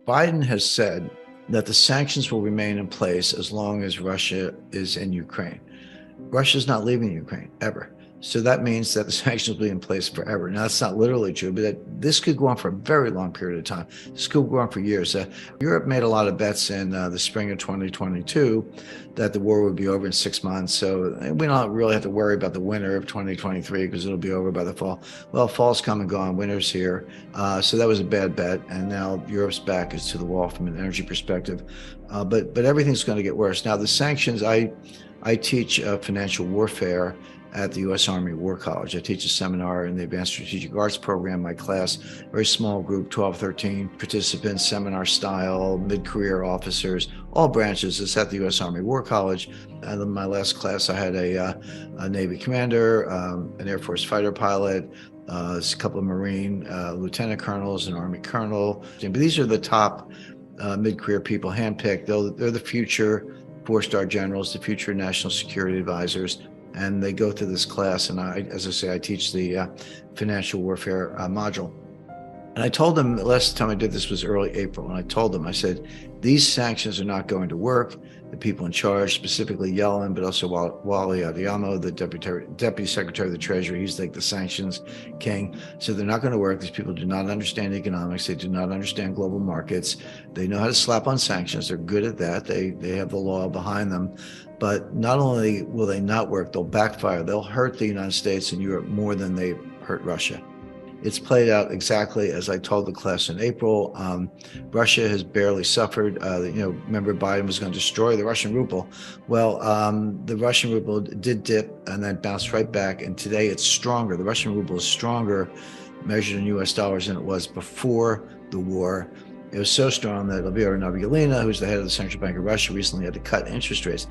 Biden has said that the sanctions will remain in place as long as Russia is in Ukraine. Russia's not leaving Ukraine ever. So that means that the sanctions will be in place forever. Now, that's not literally true, but this could go on for a very long period of time. This could go on for years. Europe made a lot of bets in the spring of 2022 that the war would be over in 6 months. So we don't really have to worry about the winter of 2023 because it'll be over by the fall. Well, fall's come and gone, winter's here. So that was a bad bet. And now Europe's back is to the wall from an energy perspective. But everything's going to get worse. Now, the sanctions, I teach financial warfare at the U.S. Army War College. I teach a seminar in the Advanced Strategic Arts program. My class, very small group, 12, 13 participants, seminar style, mid-career officers, all branches. It's at the U.S. Army War College. And in my last class, I had a Navy commander, an Air Force fighter pilot, a couple of Marine lieutenant colonels, an Army colonel. But these are the top mid-career people handpicked. They're the future four-star generals, the future national security advisors. And they go through this class, and as I say, I teach the financial warfare module. And I told them, the last time I did this was early April, and I told them, I said, these sanctions are not going to work. The people in charge, specifically Yellen, but also Wally Adeyemo, the Deputy Secretary of the Treasury, he's like the sanctions king. So they're not going to work. These people do not understand economics. They do not understand global markets. They know how to slap on sanctions. They're good at that. They have the law behind them. But not only will they not work, they'll backfire. They'll hurt the United States and Europe more than they hurt Russia. It's played out exactly as I told the class in April. Russia has barely suffered. Remember Biden was going to destroy the Russian ruble. Well, the Russian ruble did dip and then bounced right back. And today it's stronger. The Russian ruble is stronger measured in US dollars than it was before the war. It was so strong that Elvira Nabiullina, who's the head of the Central Bank of Russia, recently had to cut interest rates,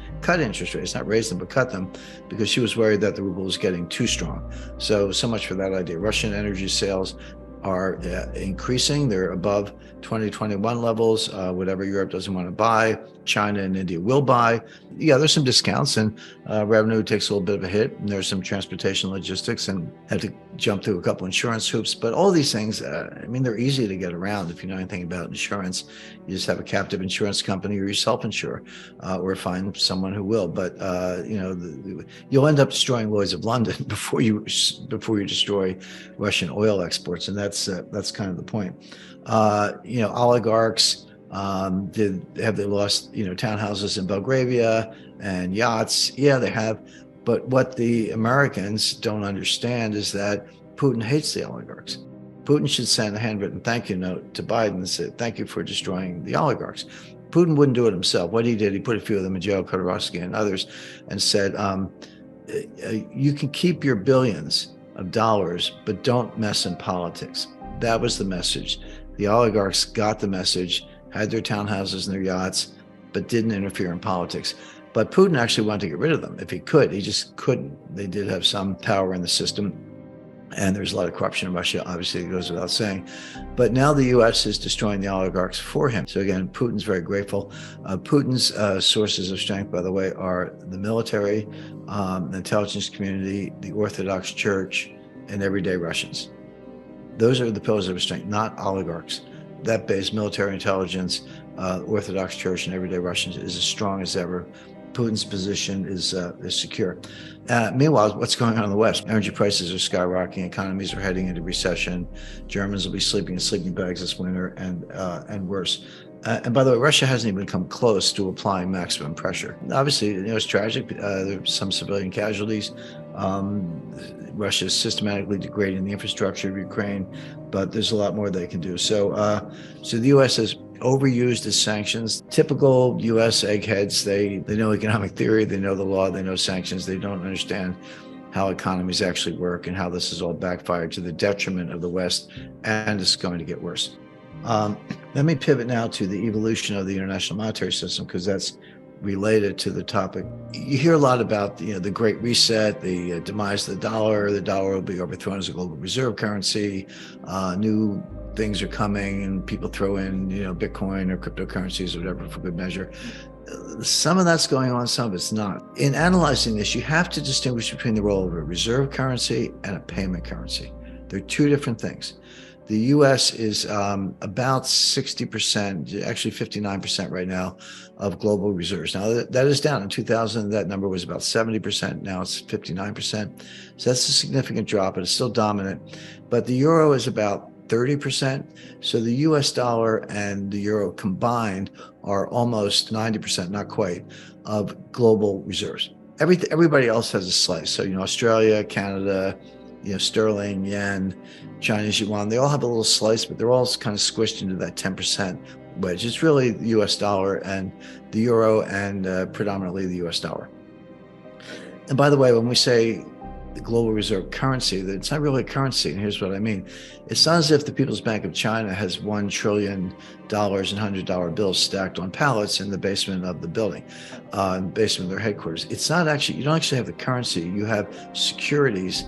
not raise them, but cut them, because she was worried that the ruble was getting too strong. So much for that idea. Russian energy sales are increasing. They're above 2021 levels. Whatever Europe doesn't want to buy, China and India will buy. Yeah, there's some discounts, and revenue takes a little bit of a hit, and there's some transportation logistics, and had to jump through a couple insurance hoops. But all these things, they're easy to get around if you know anything about insurance. You just have a captive insurance company, or you self-insure, or find someone who will. But you'll end up destroying Lloyd's of London before you destroy Russian oil exports, and that's kind of the point. Oligarchs. Have they lost, townhouses in Belgravia and yachts? Yeah, they have. But what the Americans don't understand is that Putin hates the oligarchs. Putin should send a handwritten thank you note to Biden and say, thank you for destroying the oligarchs. Putin wouldn't do it himself. What he did, he put a few of them in jail, Khodorkovsky and others, and said, you can keep your billions of dollars, but don't mess in politics. That was the message. The oligarchs got the message, had their townhouses and their yachts, but didn't interfere in politics. But Putin actually wanted to get rid of them if he could. He just couldn't. They did have some power in the system, and there's a lot of corruption in Russia, obviously, it goes without saying. But now the U.S. is destroying the oligarchs for him. So again, Putin's very grateful. Putin's sources of strength, by the way, are the military, the intelligence community, the Orthodox Church, and everyday Russians. Those are the pillars of his strength, not oligarchs. That base, military intelligence, Orthodox Church, and everyday Russians, is as strong as ever. Putin's position is secure. Meanwhile, what's going on in the West? Energy prices are skyrocketing. Economies are heading into recession. Germans will be sleeping in sleeping bags this winter, and worse. And by the way, Russia hasn't even come close to applying maximum pressure. Obviously, it's tragic. There's some civilian casualties. Russia is systematically degrading the infrastructure of Ukraine, but there's a lot more they can do. So the U.S. has overused its sanctions. Typical U.S. eggheads, they know economic theory, they know the law, they know sanctions. They don't understand how economies actually work and how this is all backfired to the detriment of the West, and it's going to get worse. Let me pivot now to the evolution of the international monetary system, because that's related to the topic. You hear a lot about the Great Reset, the demise of the dollar. The dollar will be overthrown as a global reserve currency. New things are coming, and people throw in Bitcoin or cryptocurrencies or whatever for good measure. Some of that's going on, some of it's not. In analyzing this, you have to distinguish between the role of a reserve currency and a payment currency. They're two different things. The US is about 60%, actually 59% right now of global reserves. Now, that is down. In 2000, that number was about 70%. Now it's 59%. So that's a significant drop, but it's still dominant. But the euro is about 30%. So the US dollar and the euro combined are almost 90%, not quite, of global reserves. Everybody else has a slice. So, Australia, Canada, sterling, yen, Chinese yuan, they all have a little slice, but they're all kind of squished into that 10% wedge. It's really the US dollar and the euro and predominantly the US dollar. And by the way, when we say the global reserve currency, that it's not really a currency. And here's what I mean. It's not as if the People's Bank of China has $1 trillion in $100 bills stacked on pallets in the basement of the building, in the basement of their headquarters. It's not actually, you don't actually have the currency. You have securities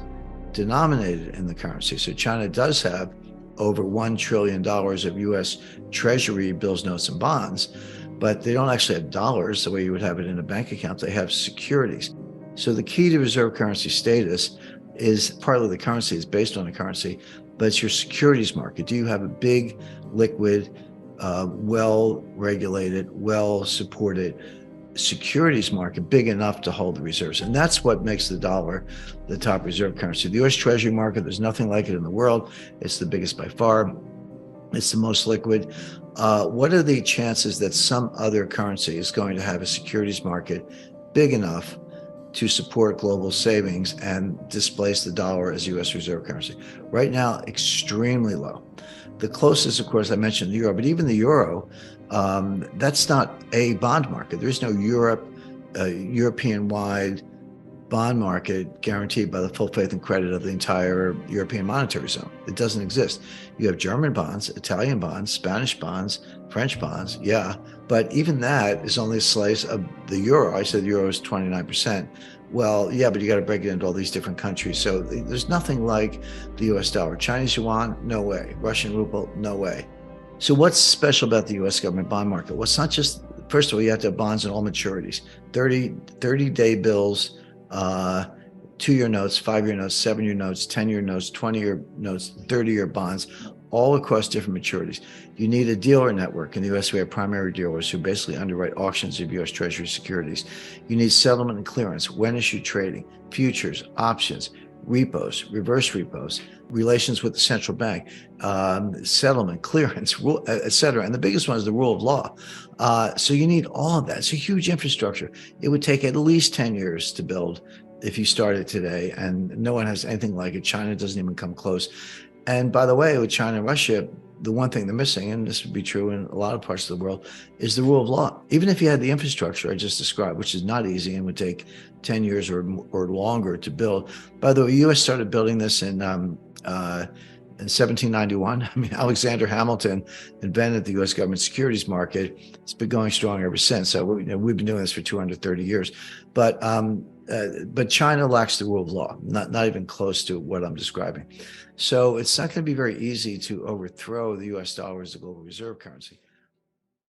denominated in the currency. So China does have over $1 trillion of US Treasury bills, notes, and bonds, but they don't actually have dollars the way you would have it in a bank account. They have securities. So the key to reserve currency status is partly the currency is based on the currency, but it's your securities market. Do you have a big, liquid, well-regulated, well-supported securities market big enough to hold the reserves? And that's what makes the dollar the top reserve currency. The US Treasury market, there's nothing like it in the world. It's the biggest by far. It's the most liquid. What are the chances that some other currency is going to have a securities market big enough to support global savings and displace the dollar as US reserve currency? Right now, extremely low. The closest, of course, I mentioned the euro, but even the euro, that's not a bond market. There's no European-wide bond market guaranteed by the full faith and credit of the entire European monetary zone. It doesn't exist. You have German bonds, Italian bonds, Spanish bonds, French bonds, yeah, but even that is only a slice of the euro. I said the euro is 29%. Well, yeah, but you got to break it into all these different countries. So there's nothing like the US dollar. Chinese yuan, no way. Russian ruble, no way. So what's special about the US government bond market? Well, it's not just, first of all, you have to have bonds in all maturities, 30-day bills, 2-year notes, 5-year notes, 7-year notes, 10-year notes, 20-year notes, 30-year bonds, all across different maturities. You need a dealer network. In the US, we have primary dealers who basically underwrite auctions of US Treasury securities. You need settlement and clearance, when issue trading, futures, options, repos, reverse repos, relations with the central bank, settlement, clearance, et cetera. And the biggest one is the rule of law. So you need all of that. It's a huge infrastructure. It would take at least 10 years to build if you started today, and no one has anything like it. China doesn't even come close. And by the way, with China and Russia, the one thing they're missing, and this would be true in a lot of parts of the world, is the rule of law. Even if you had the infrastructure I just described, which is not easy and would take 10 years or longer to build. By the way, the U.S. started building this in 1791. I mean, Alexander Hamilton invented the U.S. government securities market. It's been going strong ever since. So we've been doing this for 230 years. But China lacks the rule of law, not even close to what I'm describing. So it's not going to be very easy to overthrow the US dollar as the global reserve currency.